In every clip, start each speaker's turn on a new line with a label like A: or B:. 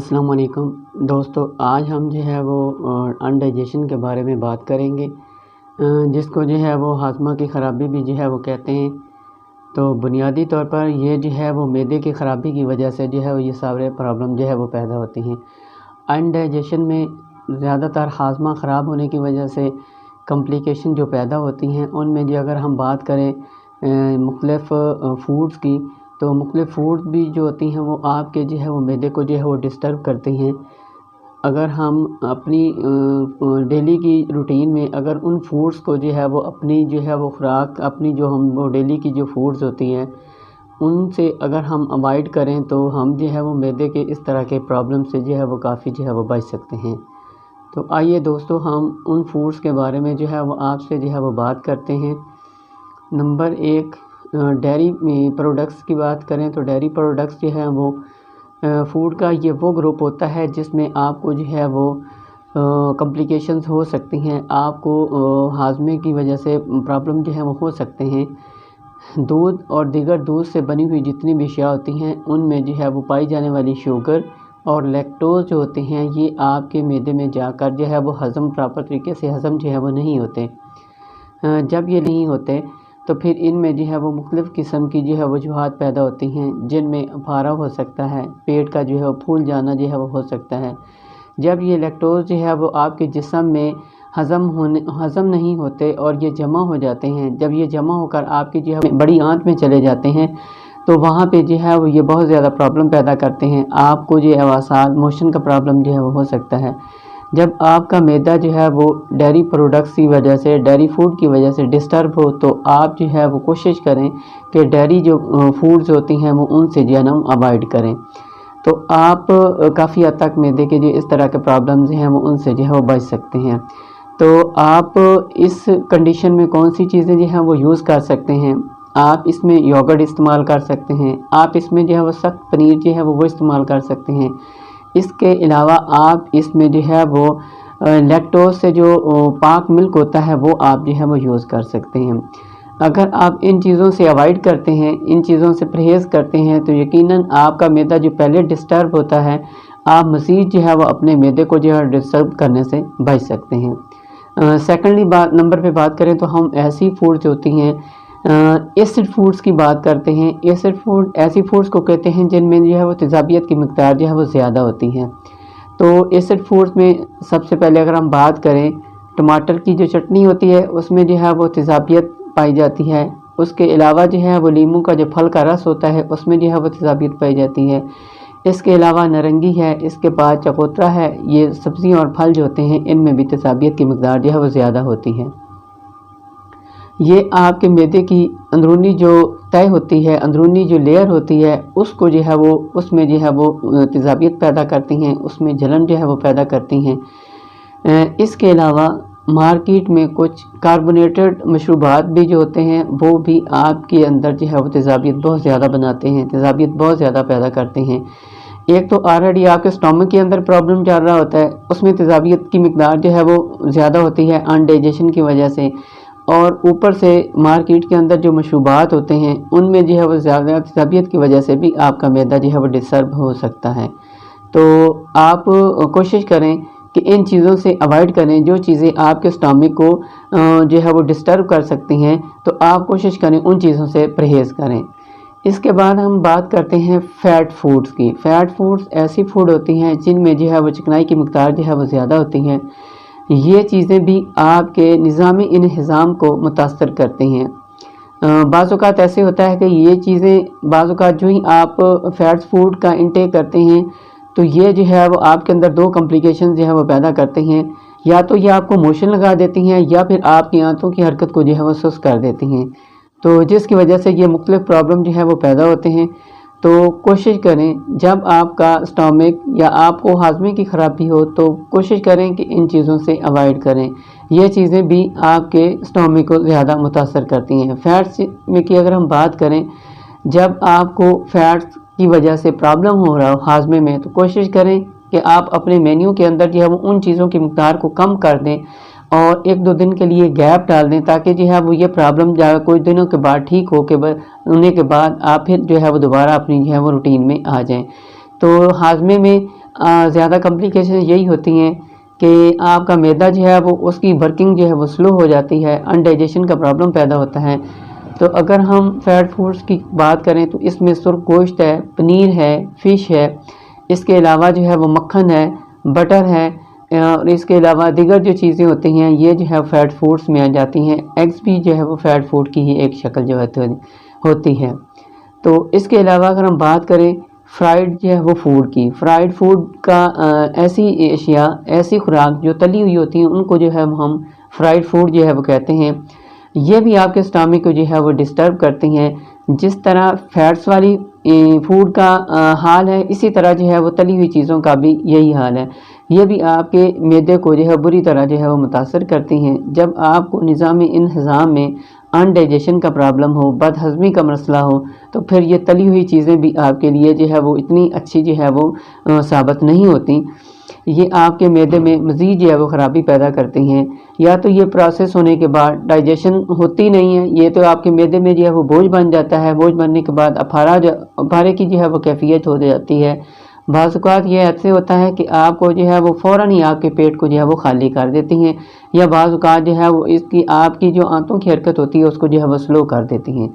A: अस्सलाम वालेकुम दोस्तों, आज हम जो है वो अनडाइजेशन के बारे में बात करेंगे, जिसको जो है वो हाजमा की ख़राबी भी जो है वो कहते हैं। तो बुनियादी तौर पर ये जो है वो मैदे की ख़राबी की वजह से जो है वो ये सारे प्रॉब्लम जो है वो पैदा होती हैं। अनडाइजेशन में ज़्यादातर हाजमा ख़राब होने की वजह से कॉम्प्लिकेशन जो पैदा होती हैं, उनमें जो अगर हम बात करें मुख्तलिफ़ फ़ूड्स की, तो मुख्तलिफ़ फ़ूड भी जो होती हैं वो आपके जो है वो मैदे को जो है वो डिस्टर्ब करती हैं। अगर हम अपनी डेली की रूटीन में अगर उन फूड्स को जो है वो अपनी जो है वो खुराक अपनी जो हम वो डेली की जो फूड्स होती हैं उनसे अगर हम अवॉइड करें, तो हम जो है वो मैदे के इस तरह के प्रॉब्लम से जो है वो काफ़ी जो है वो बच सकते हैं। तो आइए दोस्तों, हम उन फूड्स के बारे में जो है वो आपसे जो है वो बात करते हैं। नंबर 1, डेयरी प्रोडक्ट्स की बात करें तो डेयरी प्रोडक्ट्स जो है वो फूड का ये वो ग्रुप होता है जिसमें आपको जो है वो कॉम्प्लिकेशंस हो सकती हैं, आपको हाजमे की वजह से प्रॉब्लम जो है वो हो सकते हैं। दूध और दीगर दूध से बनी हुई जितनी भी अशिया होती हैं उनमें जो है वो पाई जाने वाली शुगर और लैक्टोज जो होते हैं, ये आपके मैदे में जाकर जो है वो हज़म प्रॉपर तरीके से हज़म जो है वो नहीं होते। जब ये नहीं होते तो फिर इनमें जो है वो मुख्तलिफ़ किस्म की जो है वजूहात पैदा होती हैं, जिनमें अफारा हो सकता है, पेट का जो है वो फूल जाना जो है वो हो सकता है। जब ये लैक्टोज जो है वो आपके जिस्म में हज़म नहीं होते और ये जमा हो जाते हैं, जब ये जमा होकर आपकी जो है बड़ी आंत में चले जाते हैं, तो वहाँ पे जो है वो ये बहुत ज़्यादा प्रॉब्लम पैदा करते हैं। आपको जो है आवासाल मोशन का प्रॉब्लम जो है वो हो सकता है। जब आपका मैदा जो है वो डेयरी प्रोडक्ट्स की वजह से, डेयरी फूड की वजह से डिस्टर्ब हो, तो आप जो है वो कोशिश करें कि डेयरी जो फूड्स होती हैं वो उनसे जो है ना अवॉइड करें। तो आप काफ़ी हद तक मैदे के जो इस तरह के प्रॉब्लम्स हैं वो उनसे जो है वो बच सकते हैं। तो आप इस कंडीशन में कौन सी चीज़ें जो हैं वो यूज़ कर सकते हैं? आप इसमें योगर्ट इस्तेमाल कर सकते हैं, आप इसमें जो है वो सख्त पनीर जो है वो इस्तेमाल कर सकते हैं। इसके अलावा आप इसमें जो है वो लैक्टोज से जो पाक मिल्क होता है वो आप जो है वो यूज़ कर सकते हैं। अगर आप इन चीज़ों से अवॉइड करते हैं, इन चीज़ों से परहेज़ करते हैं, तो यकीनन आपका मैदा जो पहले डिस्टर्ब होता है, आप मज़ीद जो है वो अपने मैदे को जो है डिस्टर्ब करने से बच सकते हैं। सेकेंडली नंबर पे बात करें तो हम ऐसी फूड्स होती हैं, एसिड फूड्स की बात करते हैं। एसिड फूड ऐसी फूड्स को कहते हैं जिनमें जो है वो तेज़ाबियत की मिक़दार जो है वो ज़्यादा होती है। तो एसिड फूड्स में सबसे पहले अगर हम बात करें, टमाटर की जो चटनी होती है उसमें जो है वो तेज़ाबियत पाई जाती है। उसके अलावा जो है वो नींबू का जो फल का रस होता है उसमें जो है वो तेज़ाबियत पाई जाती है। इसके अलावा नारंगी है, इसके बाद चकोतरा है, ये सब्ज़ियाँ और फल जो होते हैं इनमें भी तेज़ाबियत की मिक़दार जो है वो ज़्यादा होती है। ये आपके मैदे की अंदरूनी जो तय होती है, अंदरूनी जो लेयर होती है, उसको जो है वो उसमें जो है वो तेज़ाबियत पैदा करती हैं, उसमें जलन जो है वो पैदा करती हैं। इसके अलावा मार्केट में कुछ कार्बोनेटेड मशरूबात भी जो होते हैं वो भी आपके अंदर जो है वो तेज़ाबियत बहुत ज़्यादा बनाते हैं, तेज़ाबियत बहुत ज़्यादा पैदा करते हैं। एक तो ऑलरेडी आपके स्टमक के अंदर प्रॉब्लम चल रहा होता है, उसमें तेज़ाबियत की मिक़दार जो है वो ज़्यादा होती है अनडाइजेशन की वजह से, और ऊपर से मार्केट के अंदर जो मशरूबात होते हैं उनमें जो है वो ज़्यादा तेज़ाबियत की वजह से भी आपका मैदा जो है वो डिस्टर्ब हो सकता है। तो आप कोशिश करें कि इन चीज़ों से अवॉइड करें, जो चीज़ें आपके स्टमक को जो है वो डिस्टर्ब कर सकती हैं, तो आप कोशिश करें उन चीज़ों से परहेज़ करें। इसके बाद हम बात करते हैं फ़ैट फूड्स की। फ़ैट फूड्स ऐसी फूड होती हैं जिनमें जो है वो चिकनाई की मिक़दार जो है वो ज़्यादा होती है। ये चीज़ें भी आपके निज़ामी इंहिज़ाम को मुतासर करती हैं। बाज़ औक़ात ऐसे होता है कि ये चीज़ें बाज़ औक़ात जो ही आप फ़ैट्स फूड का इंटेक करते हैं, तो ये जो है वो आपके अंदर दो कॉम्प्लिकेशन जो है वो पैदा करते हैं। या तो ये आपको मोशन लगा देती हैं या फिर आपकी आंतों की हरकत को जो है वो सुस्त कर देती हैं, तो जिसकी वजह से ये मुख्तलिफ़ प्रॉब्लम जो है वो पैदा होते हैं। तो कोशिश करें जब आपका स्टमक या आपको हाजमे की ख़राबी हो, तो कोशिश करें कि इन चीज़ों से अवॉइड करें। ये चीज़ें भी आपके स्टमक को ज़्यादा मुतासर करती हैं। फ़ैट्स में की अगर हम बात करें, जब आपको फ़ैट्स की वजह से प्रॉब्लम हो रहा हो हाजमे में, तो कोशिश करें कि आप अपने मेन्यू के अंदर जो है वो उन चीज़ों की मिक़दार को कम कर दें और 1-2 दिन के लिए गैप डाल दें, ताकि जो है वो ये प्रॉब्लम जो है कुछ दिनों के बाद ठीक होने के बाद आप फिर जो है वो दोबारा अपनी जो है वो रूटीन में आ जाएं। तो हाजमे में ज़्यादा कॉम्प्लिकेशन यही होती हैं कि आपका मैदा जो है वो उसकी वर्किंग जो है वो स्लो हो जाती है, अनडाइजेशन का प्रॉब्लम पैदा होता है। तो अगर हम फैट फूड्स की बात करें तो इसमें सुर्ख गोश्त है, पनीर है, फ़िश है, इसके अलावा जो है वो मक्खन है, बटर है, और इसके अलावा दीगर जो चीज़ें होती हैं ये जो है फ़ैट फूड्स में आ जाती हैं। एग्स भी जो है वो फ़ैट फूड की ही एक शक्ल जो होती है। तो इसके अलावा अगर हम बात करें फ्राइड जो है वो फूड की, फ्राइड फूड का ऐसी अशिया, ऐसी खुराक जो तली हुई होती हैं उनको जो है हम फ्राइड फूड जो है वो कहते हैं। ये भी आपके स्टमक को जो है वो डिस्टर्ब करती हैं। जिस तरह फैट्स वाली फूड का हाल है, इसी तरह जो है वो तली हुई चीज़ों का भी यही हाल है। ये भी आपके मैदे को जो है बुरी तरह जो है वो मुतासर करती हैं। जब आपको निज़ाम इंतज़ाम में अनडाइजेशन का प्रॉब्लम हो, बदहज़मी का मसला हो, तो फिर ये तली हुई चीज़ें भी आपके लिए जो है वो इतनी अच्छी जो है वो साबित नहीं होती। ये आपके मैदे में मज़ीद जो है वो ख़राबी पैदा करती हैं। या तो ये प्रोसेस होने के बाद डाइजेशन होती नहीं है, ये तो आपके मैदे में जो है वो बोझ बन जाता है। बोझ बनने के बाद अफारे की जो है वो कैफियत हो जाती है। बाज़ औक़ात ये ऐसे होता है कि आपको जो है वो फ़ौरन ही आपके पेट को जो है वो खाली कर देती हैं, या बाज़ औक़ात जो है वो इसकी आपकी जो आंतों की हरकत होती है उसको जो है वो स्लो कर देती हैं।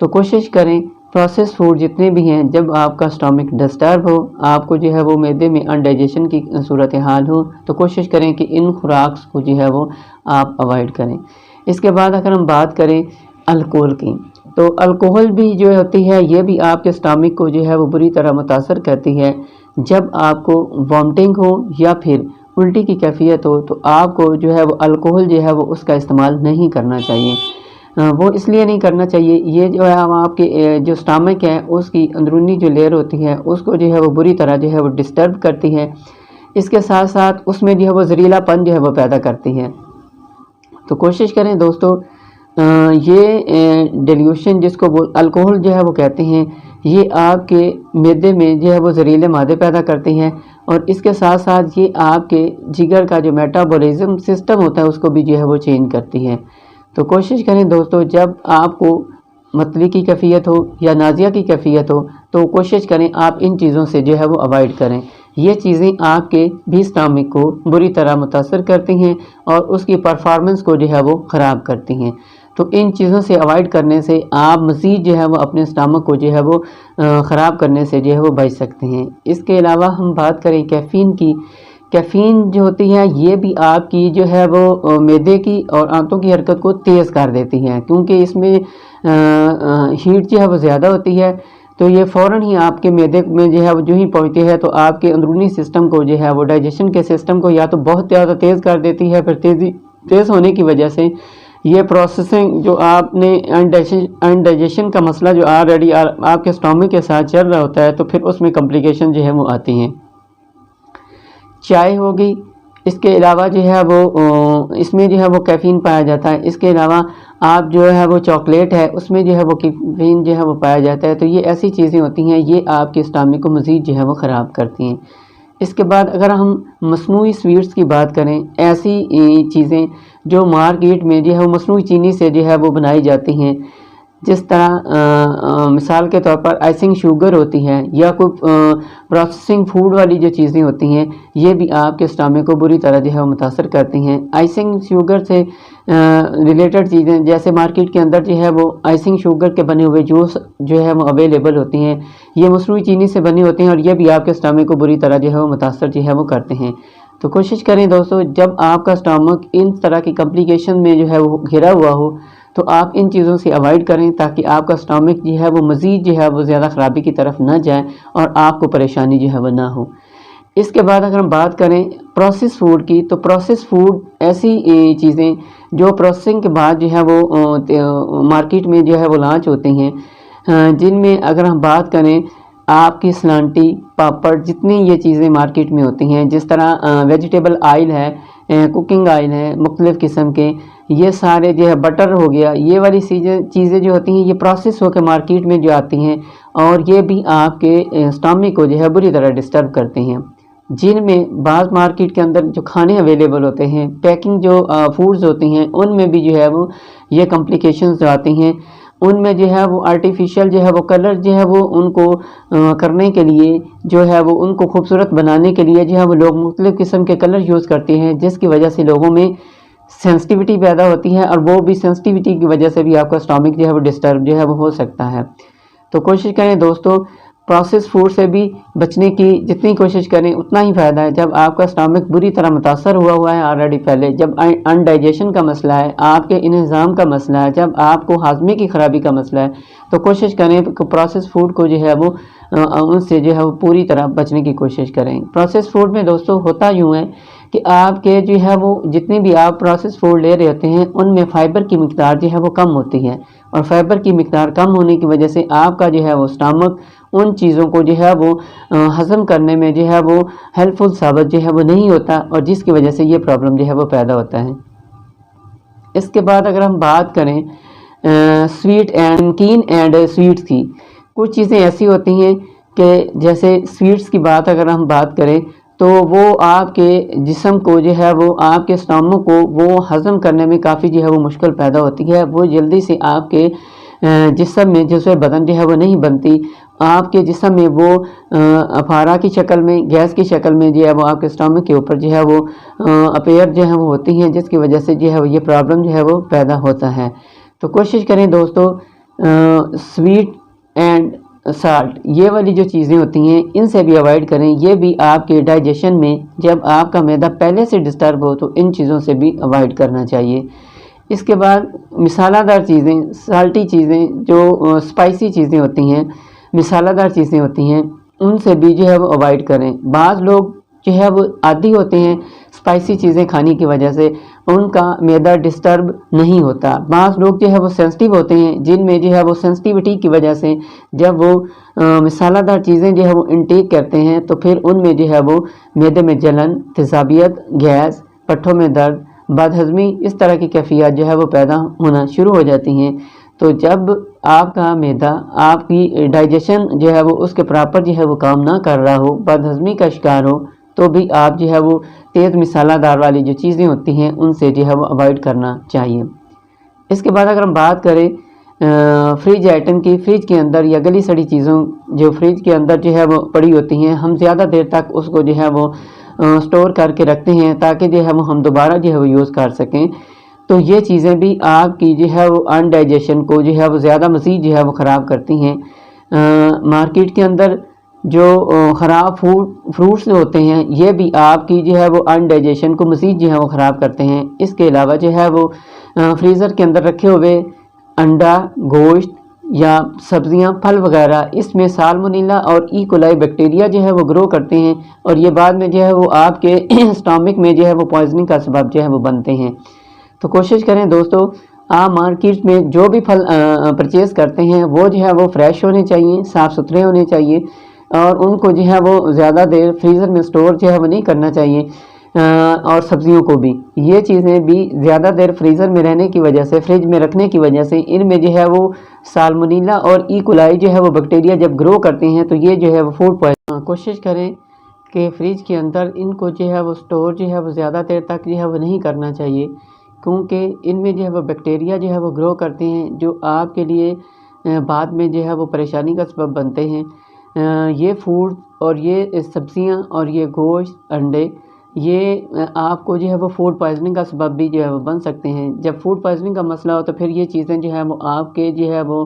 A: तो कोशिश करें प्रोसेस फूड जितने भी हैं, जब आपका स्टमक डिस्टर्ब हो, आपको जो है वो मैदे में अनडाइजेशन की सूरत हाल हो, तो कोशिश करें कि इन खुराक को जो है वो आप अवॉइड करें। इसके बाद अगर हम बात करें अल्कोहल की, तो अल्कोहल भी जो होती है ये भी आपके स्टमक को जो है वो बुरी तरह मुतासर करती है। जब आपको वॉमिटिंग हो या फिर उल्टी की कैफियत हो, तो आपको जो है वो अल्कोहल जो है वो उसका इस्तेमाल नहीं करना चाहिए। वो इसलिए नहीं करना चाहिए, ये जो है हम आपके जो स्टमक है उसकी अंदरूनी जो लेयर होती है उसको जो है वो बुरी तरह जो है वो डिस्टर्ब करती है। इसके साथ साथ उसमें जो है वो जहरीलापन जो है वो पैदा करती है। तो कोशिश करें दोस्तों, ये डिल्यूशन जिसको अल्कोहल जो है वो कहते हैं, ये आपके मैदे में जो है वो जहरीले मादे पैदा करती हैं, और इसके साथ साथ ये आपके जिगर का जो मेटाबॉलिज्म सिस्टम होता है उसको भी जो है वो चेंज करती है। तो कोशिश करें दोस्तों, जब आपको मतली की कैफियत हो या नाज़िया की कैफियत हो, तो कोशिश करें आप इन चीज़ों से जो है वो अवॉइड करें। ये चीज़ें आपके भी स्टमक को बुरी तरह मुतासर करती हैं और उसकी परफॉर्मेंस को जो है वो ख़राब करती हैं। तो इन चीज़ों से अवॉइड करने से आप मज़ीद जो है वो अपने स्टमक को जो है वो ख़राब करने से जो है वो बच सकते हैं। इसके अलावा हम बात करें कैफ़ीन की, कैफ़ीन जो होती है ये भी आपकी जो है वो मैदे की और आंतों की हरकत को तेज़ कर देती है, क्योंकि इसमें हीट जो है वो ज़्यादा होती है। तो ये फ़ौरन ही आपके मैदे में जो है वो जो ही पहुँचती है तो आपके अंदरूनी सिस्टम को जो है वो डाइजेशन के सिस्टम को या तो बहुत ज़्यादा तेज़ कर देती है, फिर तेज़ होने की वजह से ये प्रोसेसिंग जो आपने अनडाइजेशन का मसला जो ऑलरेडी आपके स्टमक के साथ चल रहा होता है, तो फिर उसमें कॉम्प्लिकेशन जो है वो आती हैं। चाय होगी, इसके अलावा जो है वो इसमें जो है वो कैफ़ीन पाया जाता है। इसके अलावा आप जो है वो चॉकलेट है उसमें जो है वो कैफ़ीन जो है वो पाया जाता है। तो ये ऐसी चीज़ें होती हैं, ये आपके स्टमक को मज़ीद जो है वो ख़राब करती हैं। इसके बाद अगर हम मसनूई स्वीट्स की बात करें, ऐसी चीज़ें जो मार्केट में जो है वो मसनूई चीनी से जो है वो बनाई जाती हैं, जिस तरह मिसाल के तौर पर आइसिंग शुगर होती है या कोई प्रोसेसिंग फूड वाली जो चीज़ें होती हैं, ये भी आपके स्टमक को बुरी तरह जो है मुतासर करती हैं। आइसिंग शुगर से रिलेटेड चीज़ें जैसे मार्केट के अंदर जो है वो आइसिंग शुगर के बने हुए जूस जो है वो अवेलेबल होती हैं, ये मसनूई चीनी से बनी होती हैं और ये भी आपके स्टमक को बुरी तरह जो है वो मुतासर जो है वो करते हैं। तो कोशिश करें दोस्तों, जब आपका स्टमक इन तरह की कॉम्प्लिकेशन में जो है वो घिरा हुआ हो, तो आप इन चीज़ों से अवॉइड करें ताकि आपका स्टमक जो है वो मज़ीद जो है वो ज़्यादा ख़राबी की तरफ ना जाए और आपको परेशानी जो है वो ना हो। इसके बाद अगर हम बात करें प्रोसेस फूड की, तो प्रोसेस फूड ऐसी चीज़ें जो प्रोसेसिंग के बाद जो है वो मार्केट में जो है वो लॉन्च होती हैं, जिनमें अगर हम बात करें आपकी सलांटी, पापड़, जितनी ये चीज़ें मार्केट में होती हैं, जिस तरह वेजिटेबल ऑयल है, कुकिंग ऑयल है मुख्तलिफ़ किस्म के, ये सारे जो है बटर हो गया, ये वाली चीज़ें जो होती हैं ये प्रोसेस होकर मार्केट में जो आती हैं और ये भी आपके स्टमक को जो है बुरी तरह डिस्टर्ब करती हैं। जिनमें बाज़ मार्केट के अंदर जो खाने अवेलेबल होते हैं, पैकिंग जो फूड्स होती हैं, उनमें भी जो है वो ये कॉम्प्लिकेशंस जो आती हैं। उनमें जो है वो आर्टिफिशियल जो है वो कलर जो है वो उनको करने के लिए जो है वो उनको खूबसूरत बनाने के लिए जो है वो लोग मुख्तलिफ़ किस्म के कलर यूज़ करते हैं, जिसकी वजह से लोगों में सेंसिटिविटी पैदा होती है, और वो भी सेंसिटिविटी की वजह से भी आपका स्टमक जो है वो डिस्टर्ब जो है वो हो सकता है। तो कोशिश करें दोस्तों, प्रोसेस फूड से भी बचने की जितनी कोशिश करें उतना ही फ़ायदा है। जब आपका स्टमक बुरी तरह मुतासर हुआ है ऑलरेडी पहले, जब अनडाइजेशन का मसला है, आपके इंतज़ाम का मसला है, जब आपको हाजमे की ख़राबी का मसला है, तो कोशिश करें कि प्रोसेस फूड को जो है वो उनसे जो है वो पूरी तरह बचने की कोशिश करें। प्रोसेस फूड में दोस्तों होता यूँ है कि आपके जो है वो जितने भी आप प्रोसेस फूड ले रहे होते हैं उनमें फ़ाइबर की मिकदार जो है वो कम होती है, और फाइबर की मिकदार कम होने की वजह से आपका जो है वो स्टमक उन चीज़ों को जो है वो हज़म करने में जो है वो हेल्पफुल साबित जो है वो नहीं होता, और जिसकी वजह से ये प्रॉब्लम जो है वो पैदा होता है। इसके बाद अगर हम बात करें स्वीट एंड नमकीन एंड स्वीट्स की, कुछ चीज़ें ऐसी होती हैं कि जैसे स्वीट्स की बात अगर हम बात करें तो वो आपके जिस्म को जो है वो आपके स्टमक को वो हज़म करने में काफ़ी जो है वो मुश्किल पैदा होती है। वो जल्दी से आपके जिस्म में जज़्व बदन जो है वो नहीं बनती, आपके जिस्म में वो अफारा की शक्ल में, गैस की शक्ल में जो है वो आपके स्टमक के ऊपर जो है वो अपेयर जो है वो होती हैं, जिसकी वजह से जो है वो ये प्रॉब्लम जो है वो पैदा होता है। तो कोशिश करें दोस्तों, स्वीट एंड साल्ट ये वाली जो चीज़ें होती हैं इनसे भी अवॉइड करें। ये भी आपके डाइजेशन में, जब आपका मैदा पहले से डिस्टर्ब हो तो इन चीज़ों से भी अवॉइड करना चाहिए। इसके बाद मसालादार चीज़ें, साल्टी चीज़ें, जो स्पाइसी चीज़ें होती हैं, मसालादार चीज़ें होती हैं, उनसे भी जो है वो अवॉइड करें। बाज़ लोग जो है वो आदी होते हैं स्पाइसी चीज़ें खाने की वजह से, उनका मैदा डिस्टर्ब नहीं होता। बाज़ लोग जो है वो सेंसिटिव होते हैं, जिनमें जो है वो सेंसिटिविटी की वजह से जब वो मसालादार चीज़ें जो है वो इनटेक करते हैं तो फिर उनमें जो है वो मैदे में जलन, तेज़ाबियत, गैस, पट्ठों में दर्द, बदहज़मी, इस तरह की कैफियत जो है वो पैदा होना शुरू हो जाती हैं। तो जब आपका मैदा, आपकी डाइजेशन जो है वो उसके प्रॉपर जो है वो काम ना कर रहा हो, बदहज़मी का शिकार हो, तो भी आप जो है वो तेज़ मसालादार वाली जो चीज़ें होती हैं उनसे जो है वो अवॉइड करना चाहिए। इसके बाद अगर हम बात करें फ्रिज आइटम की, फ्रिज के अंदर या गली सड़ी चीज़ों जो फ्रिज के अंदर जो है वो पड़ी होती हैं, हम ज़्यादा देर तक उसको जो है वो स्टोर करके रखते हैं ताकि जो है वो हम दोबारा जो है वो यूज़ कर सकें। तो ये चीज़ें भी आपकी जो है वो अनडाइजेशन को जो है वो ज़्यादा मज़ीद जो है वो ख़राब करती हैं। मार्केट के अंदर जो ख़राब फ्रूट्स होते हैं ये भी आपकी जो है वो अनडाइजेशन को मज़ीद जो है वो ख़राब करते हैं। इसके अलावा जो है वो फ्रीज़र के अंदर रखे हुए अंडा, गोश्त या सब्ज़ियां, फल वगैरह, इसमें साल्मोनेला और ई कोलाई बैक्टीरिया जो है वो ग्रो करते हैं, और ये बाद में जो है वो आपके स्टमक में जो है वो पॉइजनिंग का सबब जो है वो बनते हैं। तो कोशिश करें दोस्तों, आप मार्केट में जो भी फल परचेज़ करते हैं वो जो है वो फ्रेश होने चाहिए, साफ़ सुथरे होने चाहिए, और उनको जो है वो ज़्यादा देर फ्रीज़र में स्टोर जो है वो नहीं करना चाहिए। और सब्ज़ियों को भी, ये चीज़ें भी ज़्यादा देर फ्रीज़र में रहने की वजह से, फ्रिज में रखने की वजह से इनमें जो है वो साल्मोनेला और ई कोलाई जो है वो बैक्टीरिया जब ग्रो करते हैं तो ये जो है वो फूड पॉइजन। कोशिश करें कि फ्रिज के अंदर इनको जो है वो स्टोर जो है वो ज़्यादा देर तक जो है वो नहीं करना चाहिए, क्योंकि इनमें जो है वो बैक्टीरिया जो है वो ग्रो करते हैं जो आपके लिए बाद में जो है वो परेशानी का सबब बनते हैं। ये फूड और ये सब्ज़ियां और ये गोश्त, अंडे, ये आपको जो है वो फूड पॉइजनिंग का सबब भी जो है वो बन सकते हैं। जब फूड पॉइजनिंग का मसला हो तो फिर ये चीज़ें जो है वो आपके जो है वो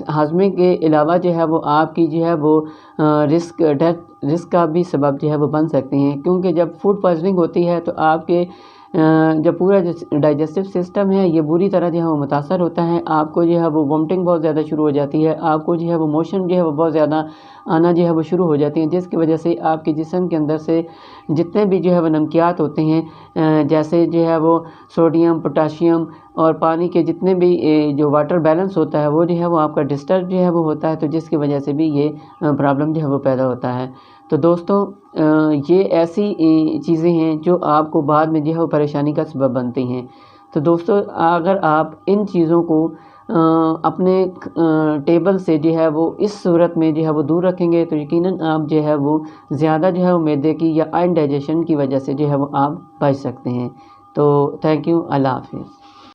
A: हाजमे के अलावा जो है वो आपकी जो है वो डेथ रिस्क का भी सबब जो है वो बन सकते हैं, क्योंकि जब फूड पॉइजनिंग होती है तो आपके जो पूरा डाइजेस्टिव सिस्टम है ये बुरी तरह जो है वो मुतासर होता है। आपको जो है वो वोमिटिंग बहुत ज़्यादा शुरू हो जाती है, आपको जो है वो मोशन जो है वो बहुत ज़्यादा आना जो है वो शुरू हो जाती है, जिसकी वजह से आपके जिस्म के अंदर से जितने भी जो है वो नमकियात होते हैं, जैसे जो है वो सोडियम, पोटाशियम और पानी के जितने भी जो वाटर बैलेंस होता है वो जो है वो आपका डिस्टर्ब जो है वो होता है, तो जिसकी वजह से भी ये प्रॉब्लम जो है वो पैदा होता है। तो दोस्तों, ये ऐसी चीज़ें हैं जो आपको बाद में जो है वो परेशानी का सबब बनती हैं। तो दोस्तों, अगर आप इन चीज़ों को अपने टेबल से जो है वो इस सूरत में जो है वो दूर रखेंगे तो यकीनन आप जो है वो ज़्यादा जो है वो मैदे की या अनडाइजेशन की वजह से जो है वो आप बच सकते हैं। तो थैंक यू, अल्लाह हाफ़िज़।